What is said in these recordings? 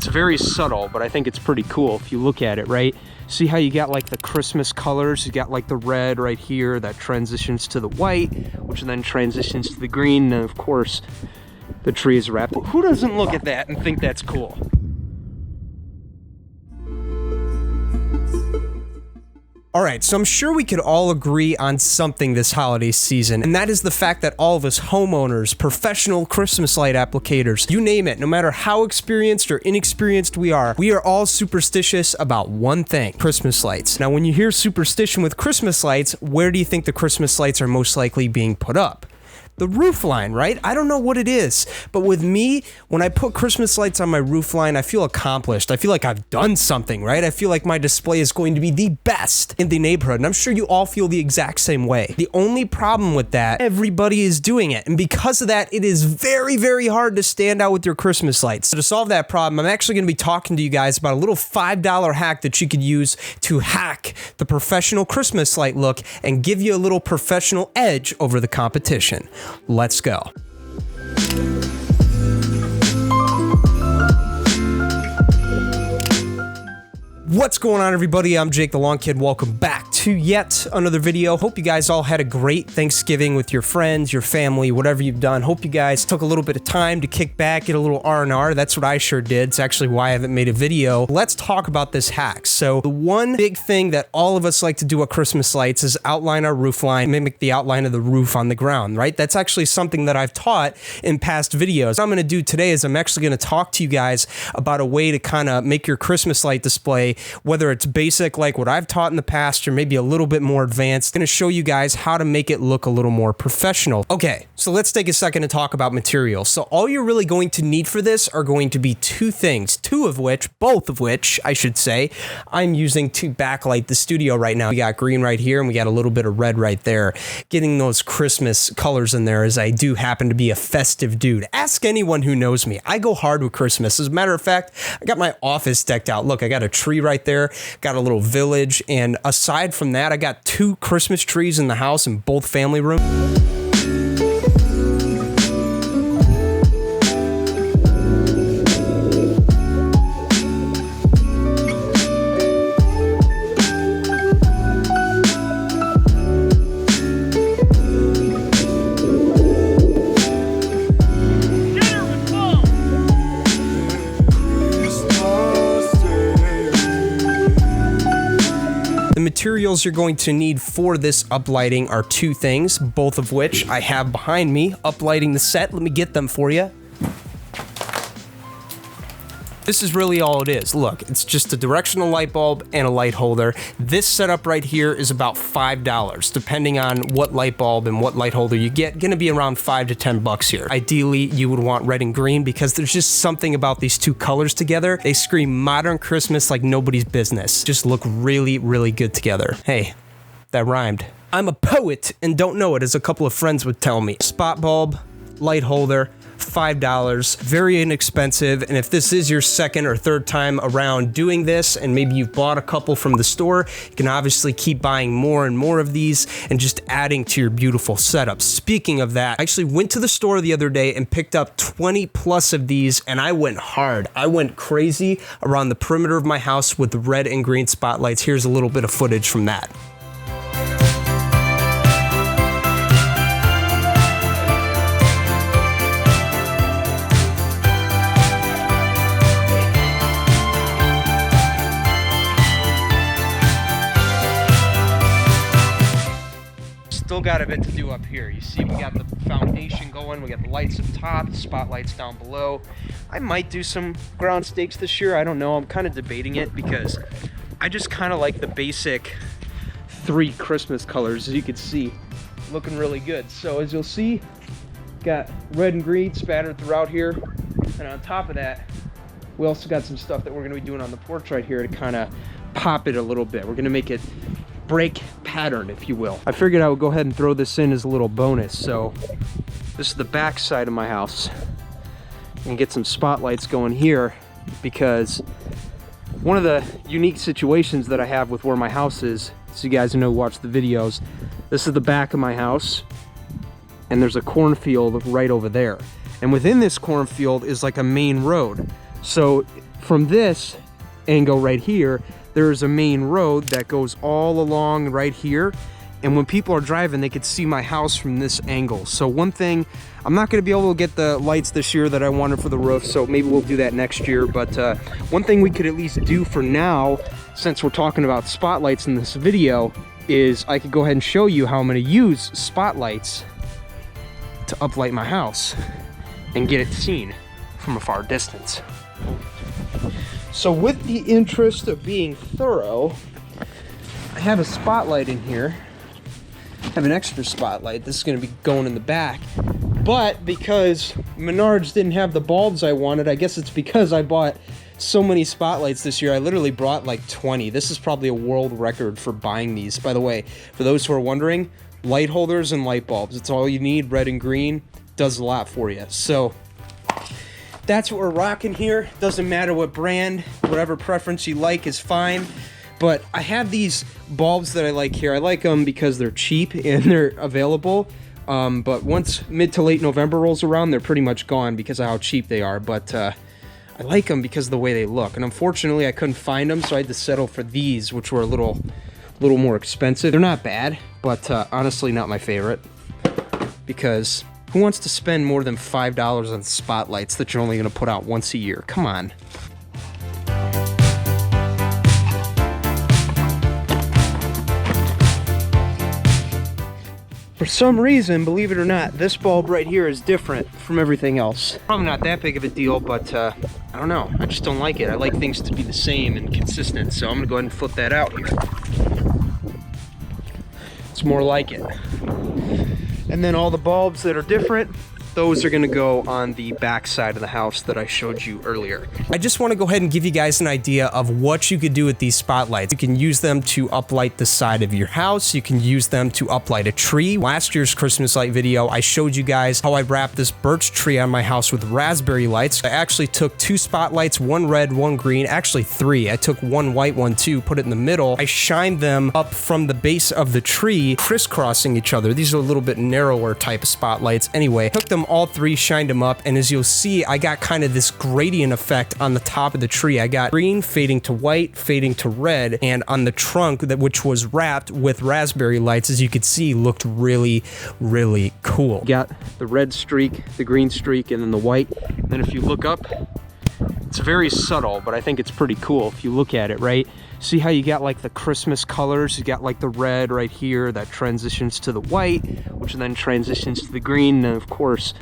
It's very subtle, but I think it's pretty cool if you look at it, right? See how you got like the Christmas colors? You got like the red right here that transitions to the white, which then transitions to the green, and of course, the tree is wrapped. Who doesn't look at that and think that's cool? All right, so I'm sure we could all agree on something this holiday season, and that is the fact that all of us homeowners, professional Christmas light applicators, you name it, no matter how experienced or inexperienced we are all superstitious about one thing: Christmas lights. Now, when you hear superstition with Christmas lights, where do you think the Christmas lights are most likely being put up? The roof line, right? I don't know what it is, but with me, when I put Christmas lights on my roof line, I feel accomplished. I feel like I've done something, right? I feel like my display is going to be the best in the neighborhood, and I'm sure you all feel the exact same way. The only problem with that, everybody is doing it, and because of that, it is very, very hard to stand out with your Christmas lights. So to solve that problem, I'm actually going to be talking to you guys about a little $5 hack that you could use to hack the professional Christmas light look and give you a little professional edge over the competition. Let's go. What's going on, everybody? I'm Jake the Lawn Kid. Welcome back to yet another video. Hope you guys all had a great Thanksgiving with your friends, your family, whatever you've done. Hope you guys took a little bit of time to kick back, get a little R&R. That's what I sure did. It's actually why I haven't made a video. Let's talk about this hack. So the one big thing that all of us like to do at Christmas lights is outline our roof line, mimic the outline of the roof on the ground, right? That's actually something that I've taught in past videos. What I'm going to do today is I'm actually going to talk to you guys about a way to kind of make your Christmas light display, whether it's basic like what I've taught in the past or maybe a little bit more advanced. I'm going to show you guys how to make it look a little more professional. Okay, so let's take a second to talk about materials. So all you're really going to need for this are going to be two things, both of which, I should say, I'm using to backlight the studio right now. We got green right here and we got a little bit of red right there. Getting those Christmas colors in there, as I do happen to be a festive dude. Ask anyone who knows me. I go hard with Christmas. As a matter of fact, I got my office decked out. Look, I got a tree right there. Got a little village, and aside from that, I got 2 Christmas trees in the house in both family rooms. The materials you're going to need for this uplighting are 2 things, both of which I have behind me. Uplighting the set, let me get them for you. This is really all it is. Look, it's just a directional light bulb and a light holder. This setup right here is about $5, depending on what light bulb and what light holder you get. Gonna be around $5 to $10 here. Ideally, you would want red and green because there's just something about these 2 colors together. They scream modern Christmas like nobody's business. Just look really, really good together. Hey, that rhymed. I'm a poet and don't know it, as a couple of friends would tell me. Spot bulb, light holder, $5, very inexpensive. And if this is your second or third time around doing this, and maybe you've bought a couple from the store, you can obviously keep buying more and more of these and just adding to your beautiful setup. Speaking of that, I actually went to the store the other day and picked up 20 plus of these, and I went hard. I went crazy around the perimeter of my house with the red and green spotlights. Here's a little bit of footage from that. Still got a bit to do up here. You see, we got the foundation going, we got the lights up top, the spotlights down below. I might do some ground stakes this year. I don't know. I'm kind of debating it because I just kind of like the basic 3 Christmas colors, as you can see, looking really good. So as you'll see, got red and green spattered throughout here, and on top of that, we also got some stuff that we're going to be doing on the porch right here to kind of pop it a little bit. We're going to make it break pattern, if you will. I figured I would go ahead and throw this in as a little bonus. So this is the back side of my house, and get some spotlights going here, because one of the unique situations that I have with where my house is, so you guys know, watch the videos, this is the back of my house, and there's a cornfield right over there, and within this cornfield is like a main road. So from this angle right here, there's a main road that goes all along right here. And when people are driving, they could see my house from this angle. So one thing, I'm not gonna be able to get the lights this year that I wanted for the roof, so maybe we'll do that next year. But one thing we could at least do for now, since we're talking about spotlights in this video, is I could go ahead and show you how I'm gonna use spotlights to uplight my house and get it seen from a far distance. So with the interest of being thorough, I have a spotlight in here. I have an extra spotlight. This is going to be going in the back. But because Menards didn't have the bulbs I wanted, I guess it's because I bought so many spotlights this year. I literally brought like 20. This is probably a world record for buying these. By the way, for those who are wondering, light holders and light bulbs. It's all you need. Red and green does a lot for you. So that's what we're rocking here. Doesn't matter what brand, whatever preference you like is fine. But I have these bulbs that I like here. I like them because they're cheap and they're available. But once mid to late November rolls around, they're pretty much gone because of how cheap they are. But I like them because of the way they look. And unfortunately, I couldn't find them, so I had to settle for these, which were a little more expensive. They're not bad, but honestly not my favorite. Because who wants to spend more than $5 on spotlights that you're only going to put out once a year? Come on. For some reason, believe it or not, this bulb right here is different from everything else. Probably not that big of a deal, but I don't know. I just don't like it. I like things to be the same and consistent, so I'm gonna go ahead and flip that out here. It's more like it. And then all the bulbs that are different, those are gonna go on the back side of the house that I showed you earlier. I just wanna go ahead and give you guys an idea of what you could do with these spotlights. You can use them to uplight the side of your house. You can use them to uplight a tree. Last year's Christmas light video, I showed you guys how I wrapped this birch tree on my house with raspberry lights. I actually took 2 spotlights, one red, one green, actually 3. I took one white one too, put it in the middle. I shined them up from the base of the tree, crisscrossing each other. These are a little bit narrower type of spotlights. Anyway, took them all 3, shined them up, and as you'll see, I got kind of this gradient effect on the top of the tree. I got green fading to white, fading to red, and on the trunk, which was wrapped with raspberry lights, as you could see, looked really, really cool. Got the red streak, the green streak, and then the white. And then if you look up, it's very subtle, but I think it's pretty cool if you look at it, right? See how you got like the Christmas colors? You got like the red right here that transitions to the white, which then transitions to the green, and of course,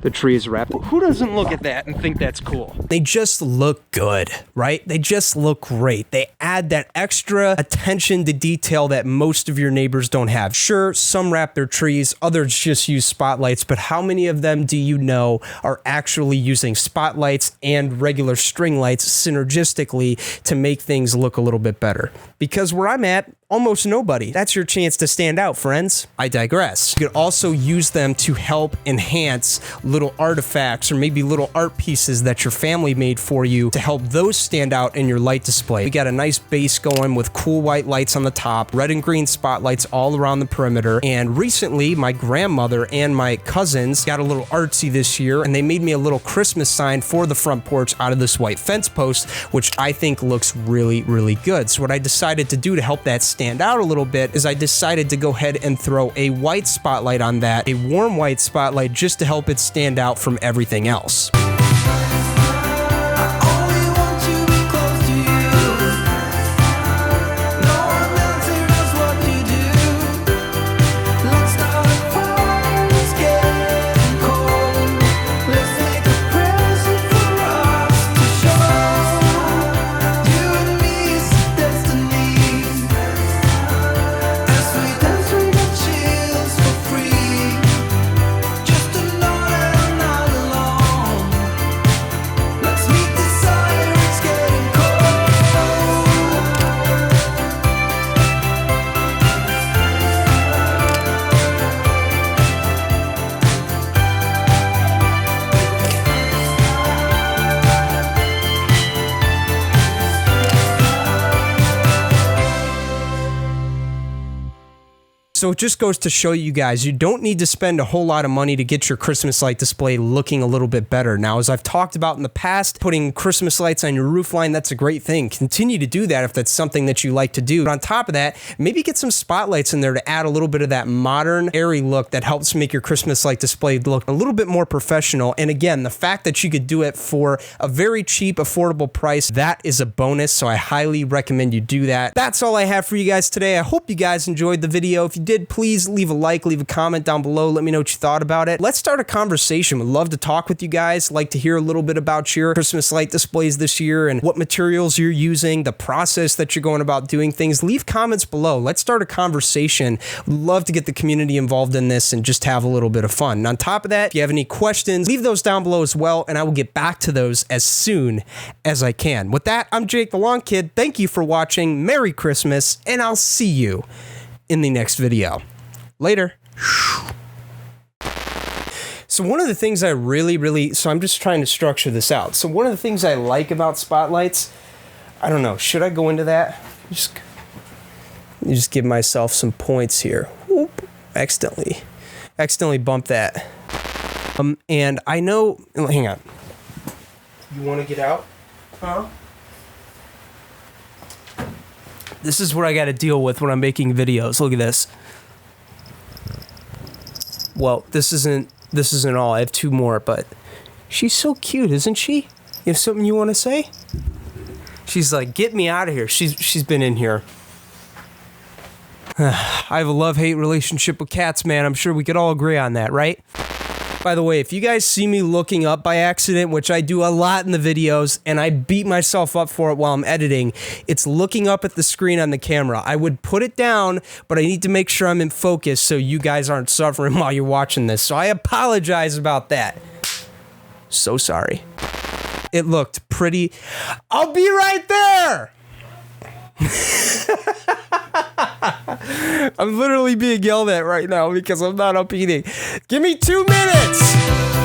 the tree is wrapped. Who doesn't look at that and think that's cool? They just look good, right? They just look great. They add that extra attention to detail that most of your neighbors don't have. Sure, some wrap their trees, others just use spotlights, but how many of them do you know are actually using spotlights and regular string lights synergistically to make things look a little bit better? Because where I'm at, almost nobody. That's your chance to stand out, friends. I digress. You could also use them to help enhance little artifacts or maybe little art pieces that your family made for you to help those stand out in your light display. We got a nice base going with cool white lights on the top, red and green spotlights all around the perimeter. And recently, my grandmother and my cousins got a little artsy this year, and they made me a little Christmas sign for the front porch out of this white fence post, which I think looks really, really good. So what I decided to do to help that stand out a little bit is I decided to go ahead and throw a white spotlight on that, a warm white spotlight, just to help it stand out from everything else. So it just goes to show you guys, you don't need to spend a whole lot of money to get your Christmas light display looking a little bit better. Now, as I've talked about in the past, putting Christmas lights on your roof line, that's a great thing. Continue to do that if that's something that you like to do. But on top of that, maybe get some spotlights in there to add a little bit of that modern, airy look that helps make your Christmas light display look a little bit more professional. And again, the fact that you could do it for a very cheap, affordable price, that is a bonus. So I highly recommend you do that. That's all I have for you guys today. I hope you guys enjoyed the video. If you did, please leave a like, leave a comment down below. Let me know what you thought about it. Let's start a conversation. Would love to talk with you guys. Like to hear a little bit about your Christmas light displays this year and what materials you're using, the process that you're going about doing things. Leave comments below. Let's start a conversation. Would love to get the community involved in this and just have a little bit of fun. And on top of that, if you have any questions, leave those down below as well, and I will get back to those as soon as I can. With that, I'm Jake the Lawn Kid. Thank you for watching. Merry Christmas, and I'll see you in the next video. Later. So one of the things I really, so I'm just trying to structure this out. So one of the things I like about spotlights, I don't know, should I go into that? Just give myself some points here. Whoop, accidentally bumped that. And I know, hang on. You want to get out? Huh? This is what I got to deal with when I'm making videos. Look at this. Well, this isn't all. I have two more, but she's so cute, isn't she? You have something you want to say? She's like, get me out of here. She's been in here. I have a love-hate relationship with cats, man. I'm sure we could all agree on that, right? By the way, if you guys see me looking up by accident, which I do a lot in the videos, and I beat myself up for it while I'm editing, it's looking up at the screen on the camera. I would put it down, but I need to make sure I'm in focus so you guys aren't suffering while you're watching this. So I apologize about that. So sorry. It looked pretty. I'll be right there! I'm literally being yelled at right now because I'm not up eating. Give me 2 minutes!